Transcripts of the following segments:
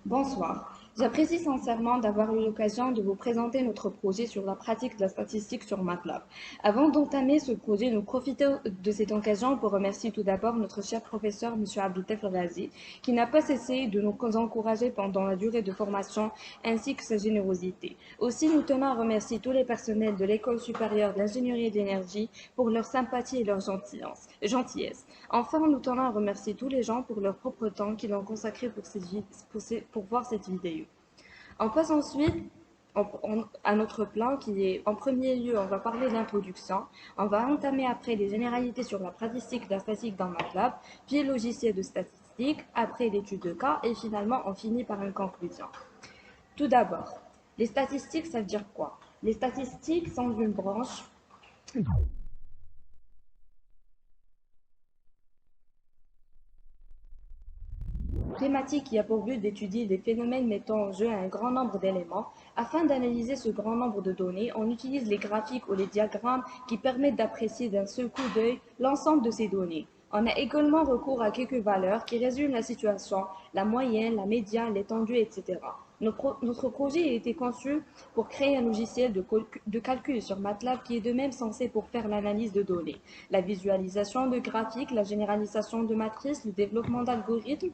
Bonsoir. J'apprécie sincèrement d'avoir eu l'occasion de vous présenter notre projet sur la pratique de la statistique sur MATLAB. Avant d'entamer ce projet, nous profitons de cette occasion pour remercier tout d'abord notre cher professeur, M. Abdelatif Razi, qui n'a pas cessé de nous encourager pendant la durée de formation ainsi que sa générosité. Aussi, nous tenons à remercier tous les personnels de l'École supérieure d'ingénierie et d'énergie pour leur sympathie et leur gentillesse. Enfin, nous tenons à remercier tous les gens pour leur propre temps qu'ils ont consacré pour voir cette vidéo. On passe ensuite à notre plan qui est, en premier lieu, on va parler de l'introduction. On va entamer après les généralités sur la pratique de la statistique dans MATLAB, puis le logiciel de statistique, après l'étude de cas, et finalement, on finit par une conclusion. Tout d'abord, les statistiques, ça veut dire quoi? Les statistiques sont une branche thématique qui a pour but d'étudier des phénomènes mettant en jeu un grand nombre d'éléments. Afin d'analyser ce grand nombre de données, on utilise les graphiques ou les diagrammes qui permettent d'apprécier d'un seul coup d'œil l'ensemble de ces données. On a également recours à quelques valeurs qui résument la situation, la moyenne, la médiane, l'étendue, etc. Notre projet a été conçu pour créer un logiciel de calcul sur MATLAB qui est de même censé pour faire l'analyse de données, la visualisation de graphiques, la généralisation de matrices, le développement d'algorithmes,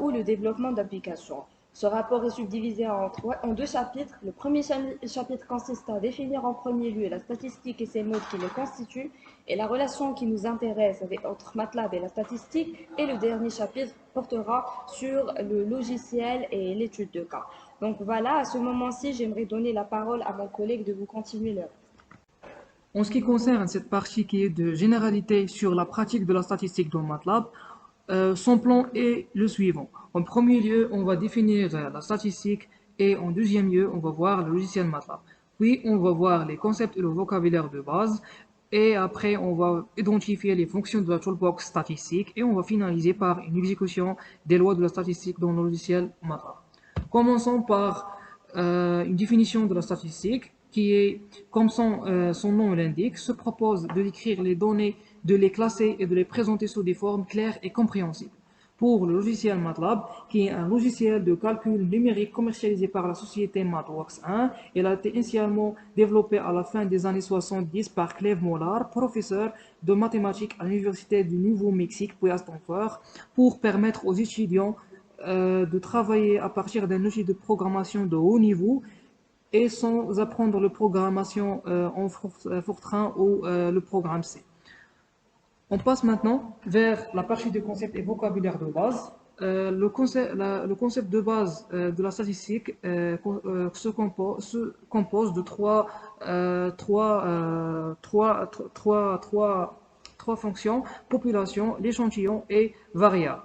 ou le développement d'applications. Ce rapport est subdivisé en deux chapitres. Le premier chapitre consiste à définir en premier lieu la statistique et ses modes qui le constituent et la relation qui nous intéresse entre MATLAB et la statistique. Et le dernier chapitre portera sur le logiciel et l'étude de cas. Donc voilà, à ce moment-ci, j'aimerais donner la parole à mon collègue de vous continuer leur. En ce qui concerne cette partie qui est de généralité sur la pratique de la statistique dans MATLAB, son plan est le suivant. En premier lieu, on va définir la statistique et en deuxième lieu, on va voir le logiciel MATLAB. Puis, on va voir les concepts et le vocabulaire de base. Et après, on va identifier les fonctions de la toolbox statistique et on va finaliser par une exécution des lois de la statistique dans le logiciel MATLAB. Commençons par une définition de la statistique qui est, comme son nom l'indique, se propose de décrire les données, de les classer et de les présenter sous des formes claires et compréhensibles. Pour le logiciel MATLAB, qui est un logiciel de calcul numérique commercialisé par la société MathWorks 1, il a été initialement développé à la fin des années 70 par Cleve Mollard, professeur de mathématiques à l'Université du Nouveau-Mexique, puis à Stanford, pour permettre aux étudiants de travailler à partir d'un outil de programmation de haut niveau et sans apprendre le programmation en Fortran ou le programme C. On passe maintenant vers la partie des concepts et vocabulaire de base. Le concept de base de la statistique se compose de trois fonctions, population, l'échantillon et variable.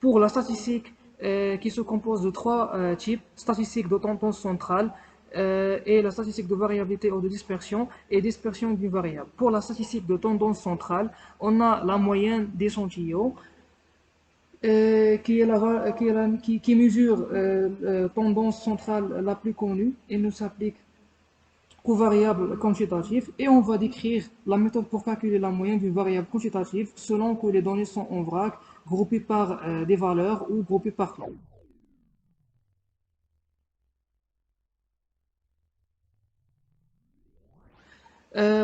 Pour la statistique qui se compose de trois types, statistique de tendance centrale et la statistique de variabilité ou de dispersion et dispersion d'une variable. Pour la statistique de tendance centrale, on a la moyenne d'échantillons qui mesure tendance centrale la plus connue et ne s'applique qu'aux variables quantitatives et on va décrire la méthode pour calculer la moyenne d'une variable quantitative selon que les données sont en vrac, groupées par des valeurs ou groupées par classe.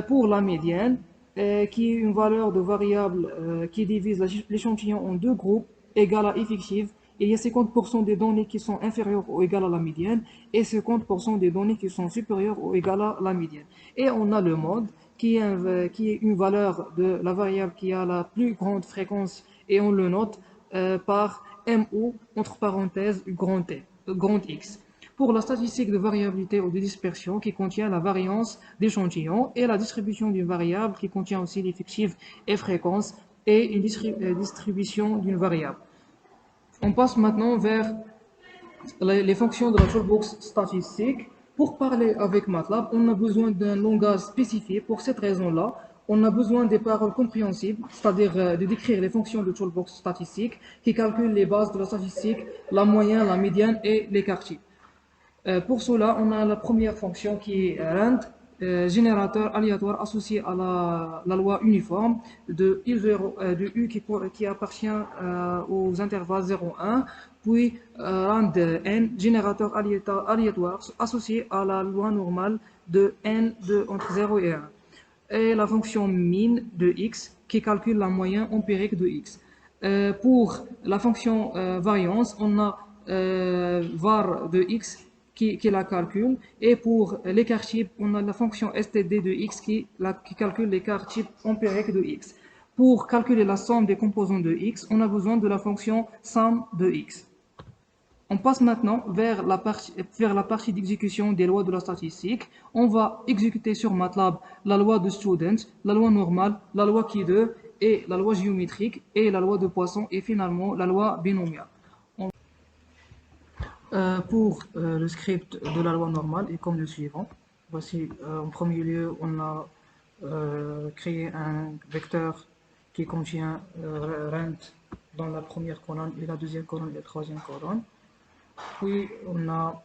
Pour la médiane, qui est une valeur de variable qui divise l'échantillon en deux groupes égale à effective, il y a 50% des données qui sont inférieures ou égales à la médiane et 50% des données qui sont supérieures ou égales à la médiane. Et on a le mode qui est une valeur de la variable qui a la plus grande fréquence et on le note par MO entre parenthèses grand X. Pour la statistique de variabilité ou de dispersion qui contient la variance d'échantillon et la distribution d'une variable qui contient aussi l'effectif et fréquence et une distribution d'une variable. On passe maintenant vers les fonctions de la toolbox statistique. Pour parler avec MATLAB, on a besoin d'un langage spécifié. Pour cette raison-là, on a besoin des paroles compréhensibles, c'est-à-dire de décrire les fonctions de toolbox statistique qui calculent les bases de la statistique, la moyenne, la médiane et les quartiers. Pour cela, on a la première fonction qui est rand, générateur aléatoire associé à la loi uniforme de U qui appartient aux intervalles 0,1, puis rang de n, générateur aléatoire associé à la loi normale de n entre 0 et 1. Et la fonction min de x qui calcule la moyenne empirique de x. Pour la fonction variance, on a var de x qui la calcule, et pour l'écart type, on a la fonction std de x qui calcule l'écart type empirique de x. Pour calculer la somme des composants de x, on a besoin de la fonction somme de x. On passe maintenant vers la partie d'exécution des lois de la statistique. On va exécuter sur MATLAB la loi de Student, la loi normale, la loi Key-2 et la loi géométrique et la loi de Poisson et finalement la loi binomiale. Pour le script de la loi normale est comme le suivant. Voici, en premier lieu, on a créé un vecteur qui contient rent dans la première colonne et la deuxième colonne et la troisième colonne. Puis on a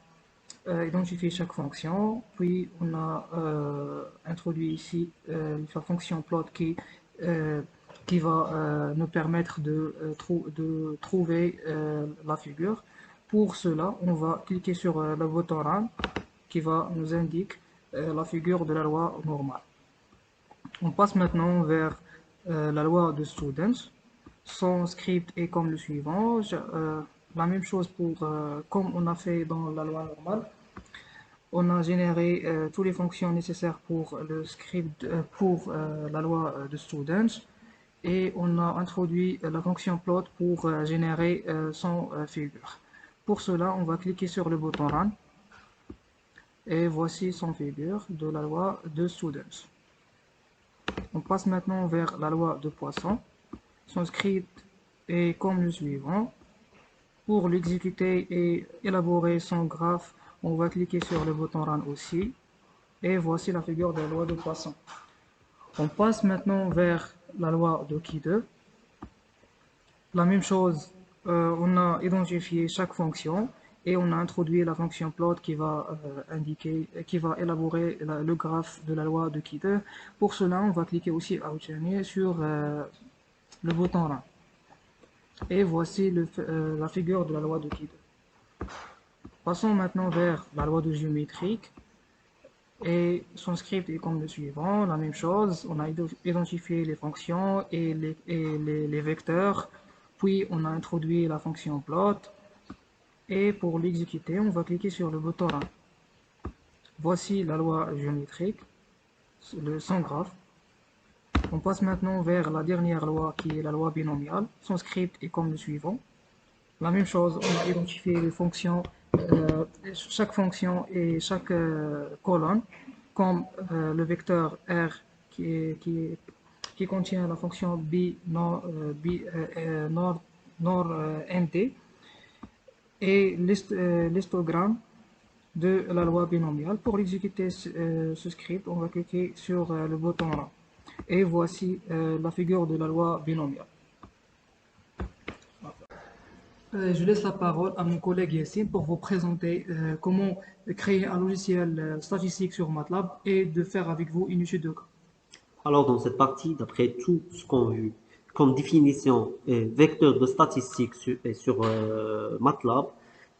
identifié chaque fonction, puis on a introduit ici la fonction plot qui va nous permettre de trouver la figure. Pour cela, on va cliquer sur le bouton Run qui va nous indiquer la figure de la loi normale. On passe maintenant vers la loi de Students. Son script est comme le suivant. La même chose comme on a fait dans la loi normale. On a généré toutes les fonctions nécessaires pour le script pour la loi de Students. Et on a introduit la fonction plot pour générer son figure. Pour cela, on va cliquer sur le bouton Run. Et voici son figure de la loi de Students. On passe maintenant vers la loi de Poisson. Son script est comme le suivant. Pour l'exécuter et élaborer son graphe, on va cliquer sur le bouton Run aussi. Et voici la figure de la loi de Poisson. On passe maintenant vers la loi de Key-2. La même chose, on a identifié chaque fonction et on a introduit la fonction plot qui va élaborer le graphe de la loi de Key-2. Pour cela, on va cliquer aussi à Outlier sur le bouton Run. Et voici la figure de la loi de Key-2. Passons maintenant vers la loi de géométrique. Et son script est comme le suivant, la même chose. On a identifié les fonctions et les vecteurs. Puis on a introduit la fonction plot. Et pour l'exécuter, on va cliquer sur le bouton Run. Voici la loi géométrique, son graphe. On passe maintenant vers la dernière loi qui est la loi binomiale. Son script est comme le suivant. La même chose, on a identifié les fonctions, chaque fonction et chaque colonne, comme le vecteur R qui contient la fonction nord nt et l'histogramme de la loi binomiale. Pour exécuter ce script, on va cliquer sur le bouton Run. Et voici la figure de la loi binomiale. Je laisse la parole à mon collègue Yassine pour vous présenter comment créer un logiciel statistique sur MATLAB et de faire avec vous une étude de cas. Alors, dans cette partie, d'après tout ce qu'on a vu comme définition et vecteur de statistique sur MATLAB,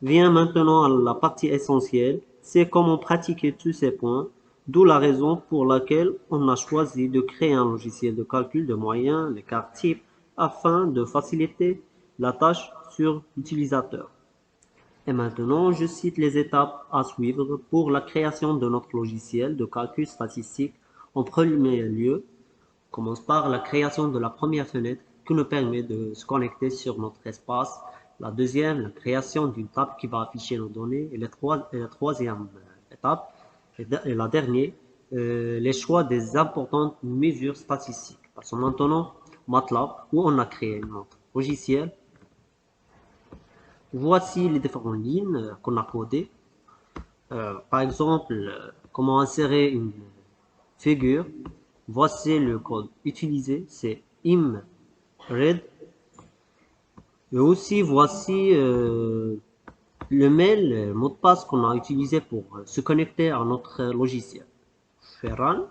vient maintenant à la partie essentielle, c'est comment pratiquer tous ces points, d'où la raison pour laquelle on a choisi de créer un logiciel de calcul de moyens, l'écart type, afin de faciliter la tâche sur l'utilisateur. Et maintenant, je cite les étapes à suivre pour la création de notre logiciel de calcul statistique. En premier lieu, on commence par la création de la première fenêtre qui nous permet de se connecter sur notre espace. La deuxième, la création d'une table qui va afficher nos données. Et la troisième étape, et la dernière, les choix des importantes mesures statistiques. Passons maintenant au MATLAB où on a créé notre logiciel. Voici les différentes lignes qu'on a codées. Par exemple, comment insérer une figure. Voici le code utilisé, c'est imread. Et aussi, voici le mail, le mot de passe qu'on a utilisé pour se connecter à notre logiciel. fait run.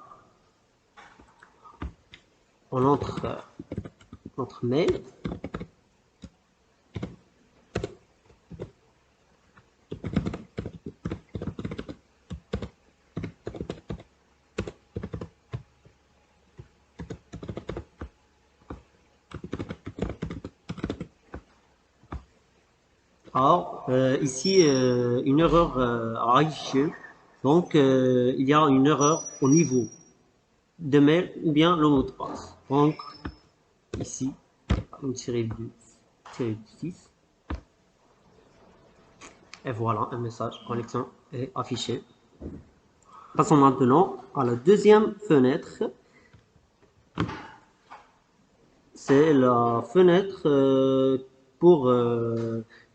On entre notre mail. Alors, ici, une erreur a affiché. Donc, il y a une erreur au niveau de mail ou bien le mot de passe. Donc, ici, on tirer du 6. Et voilà, un message connexion est affiché. Passons maintenant à la deuxième fenêtre. C'est la fenêtre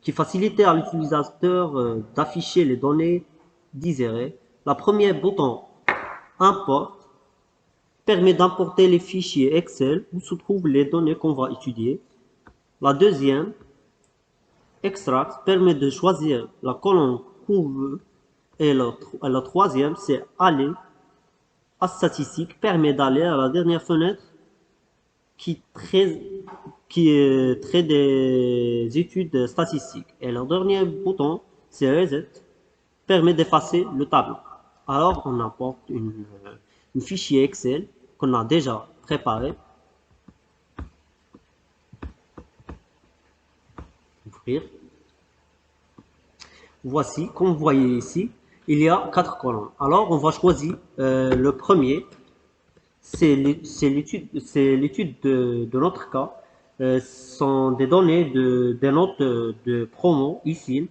qui facilite à l'utilisateur d'afficher les données désirées. La première bouton Import permet d'importer les fichiers Excel où se trouvent les données qu'on va étudier. La deuxième, Extract, permet de choisir la colonne qu'on veut. Et la troisième, c'est Aller à statistique, permet d'aller à la dernière fenêtre qui traite des études statistiques. Et le dernier bouton, c'est Reset, permet d'effacer le tableau. Alors, on importe une fichier Excel qu'on a déjà préparé. Ouvrir. Voici, comme vous voyez ici, il y a 4 colonnes. Alors, on va choisir le premier. C'est l'étude de notre cas. Ce sont des données des notes de promo ici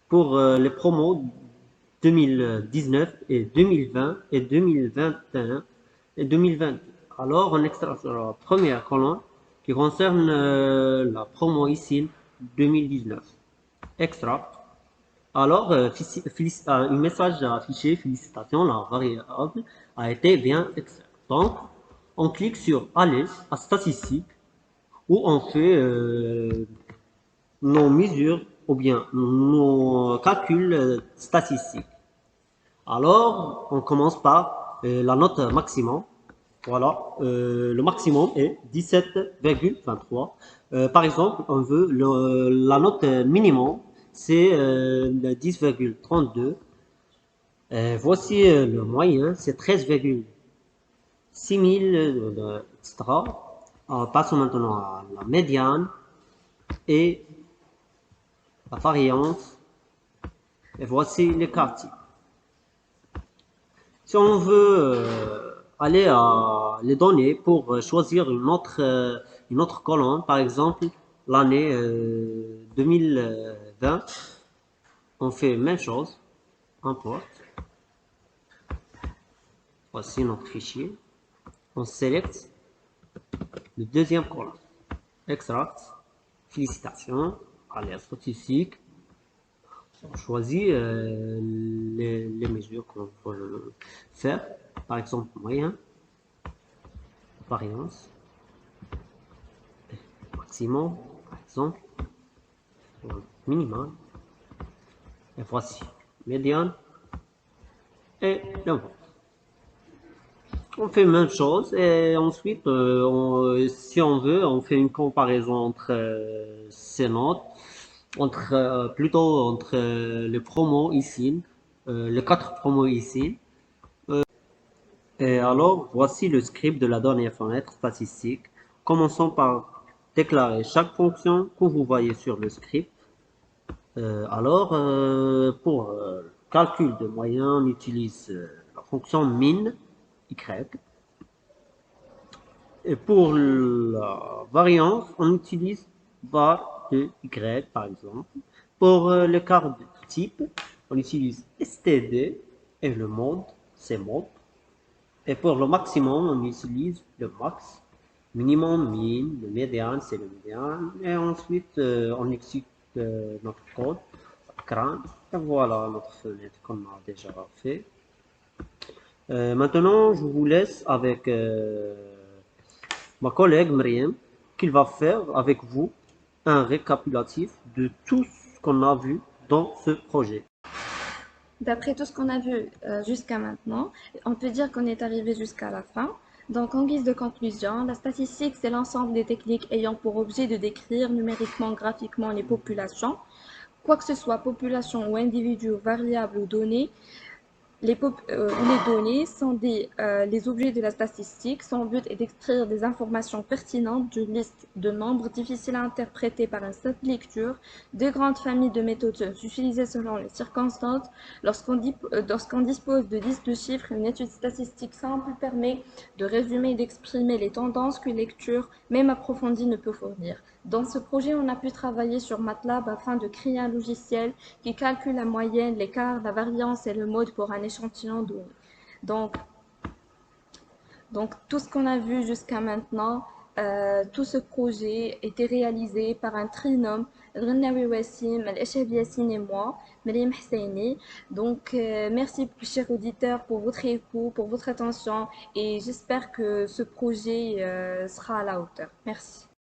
pour les promos 2019 et 2020 et 2021 et 2020. Alors, on extrait la première colonne qui concerne la promo ici 2019. Extract. Alors, un message affiché, félicitations, la variable a été bien extraite. Donc, on clique sur Aller à statistique où on fait nos mesures ou bien nos calculs statistiques. Alors, on commence par la note maximum. Voilà, le maximum est 17,23. Par exemple, on veut la note minimum, c'est 10,32. Voici le moyen, c'est 13,6000, etc. Passons maintenant à la médiane et la variance. Et voici les quartiers. Si on veut aller à les données pour choisir une autre colonne, par exemple l'année 2020, on fait la même chose, import. Voici notre fichier. On sélectionne le deuxième colonne. Extract. Félicitations. Aller statistique. On choisit les mesures qu'on veut faire. Par exemple, moyen, variance, maximum, par exemple, minimum. Et voici médiane et le vent. On fait la même chose et ensuite, si on veut, on fait une comparaison entre ces notes, plutôt entre les promos ici, les 4 promos ici. Et alors, voici le script de la dernière fenêtre statistique. Commençons par déclarer chaque fonction que vous voyez sur le script. Pour calcul de moyens, on utilise la fonction min, y. Et pour la variance, on utilise var de y, par exemple. Pour le quart de type, on utilise std et le mode, c'est mode. Et pour le maximum, on utilise le max. Minimum, min, le médian, c'est le médian. Et ensuite, on exécute notre code, cran. Et voilà notre fenêtre qu'on a déjà fait. Maintenant, je vous laisse avec ma collègue Myriam, qui va faire avec vous un récapitulatif de tout ce qu'on a vu dans ce projet. D'après tout ce qu'on a vu jusqu'à maintenant, on peut dire qu'on est arrivé jusqu'à la fin. Donc, en guise de conclusion, la statistique, c'est l'ensemble des techniques ayant pour objet de décrire numériquement, graphiquement les populations. Quoi que ce soit, population ou individu, variable ou données, les données sont les objets de la statistique. Son but est d'extraire des informations pertinentes d'une liste de nombres difficiles à interpréter par une simple lecture. Deux grandes familles de méthodes sont utilisées selon les circonstances. Lorsqu'on dispose de listes de chiffres, une étude statistique simple permet de résumer et d'exprimer les tendances qu'une lecture, même approfondie, ne peut fournir. Dans ce projet, on a pu travailler sur MATLAB afin de créer un logiciel qui calcule la moyenne, l'écart, la variance et le mode pour un échantillon donné. Donc, donc tout ce qu'on a vu jusqu'à maintenant, tout ce projet était réalisé par un trinôme, Ghennaoui Wassim, El Yassine et moi, Mariam Husseini. Donc, merci, chers auditeurs, pour votre écoute, pour votre attention et j'espère que ce projet sera à la hauteur. Merci.